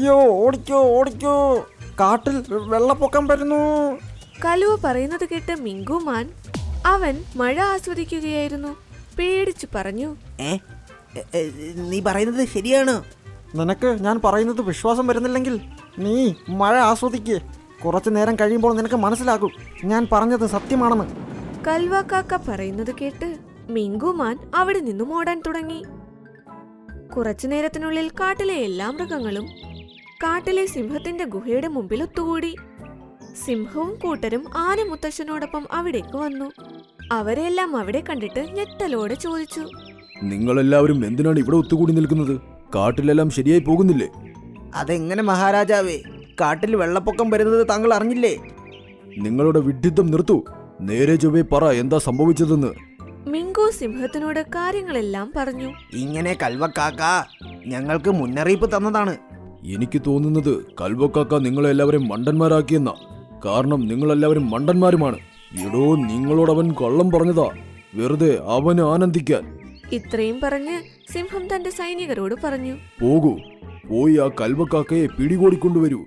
അയ്യോ ഓടിക്കോ ഓടിക്കോ, കാട്ടിൽ വെള്ളപ്പൊക്കം വരുന്നു. കലുവ പറയുന്നത് കേട്ട് മിങ്കുമാൻ അവൻ മഴ ആസ്വദിക്കുകയായിരുന്നു. പേടിച്ചു പറഞ്ഞു, നീ പറയുന്നത് ശരിയാണ്. നിനക്ക് ഞാൻ പറയുന്നത് വിശ്വാസം വരുന്നില്ലെങ്കിൽ നീ മഴ ആസ്വദിക്കേ. കുറച്ചു നേരം കഴിയുമ്പോൾ നിനക്ക് മനസ്സിലാകും ഞാൻ പറഞ്ഞത് സത്യമാണെന്ന്. കൽവ കാക്ക പറയുന്നത് കേട്ട് മിങ്കുമാൻ അവിടെ നിന്നും ഓടാൻ തുടങ്ങി. കുറച്ചു നേരത്തിനുള്ളിൽ കാട്ടിലെ എല്ലാ മൃഗങ്ങളും കാട്ടിലെ സിംഹത്തിന്റെ ഗുഹയുടെ മുമ്പിൽ ഒത്തുകൂടി. സിംഹവും കൂട്ടരും ആന മുത്തശ്ശനോടൊപ്പം അവിടേക്ക് വന്നു. അവരെല്ലാം അവിടെ കണ്ടിട്ട് ഞെട്ടലോടെ ചോദിച്ചു, നിങ്ങളെല്ലാവരും എന്തിനാണ് ഇവിടെ ഒത്തുകൂടി നിൽക്കുന്നത്? കാട്ടിലെല്ലാം ശരിയായി പോകുന്നില്ലേ? അതെങ്ങനെ മഹാരാജാവേ, കാട്ടിൽ വെള്ളപ്പൊക്കം വരുന്നത് താങ്കൾ അറിഞ്ഞില്ലേ? നിങ്ങളുടെ വിഡ്ഢിത്തം നിർത്തൂ. നേരെ ചൊവ്വേ പറ, എന്താ സംഭവിച്ചതെന്ന്. മിങ്കു സിംഹത്തിനോട് കാര്യങ്ങളെല്ലാം പറഞ്ഞു. ഇങ്ങനെ കൽവക്കാക്ക ഞങ്ങൾക്ക് മുന്നറിയിപ്പ് തന്നതാണ്. എനിക്ക് തോന്നുന്നത് കൽവക്കാക്ക നിങ്ങളെല്ലാവരും മണ്ടന്മാരാക്കിയെന്നാ. കാരണം നിങ്ങളെല്ലാവരും മണ്ടന്മാരുമാണ്. എടോ, നിങ്ങളോടവൻ കള്ളം പറഞ്ഞതാ, വെറുതെ അവന് ആനന്ദിക്കാൻ. ഇത്രയും പറഞ്ഞ് സിംഹം തന്റെ സൈനികരോട് പറഞ്ഞു, പോകൂ, പോയി ആ കൽവക്കാക്കയെ പിടികൂടിക്കൊണ്ടുവരൂ.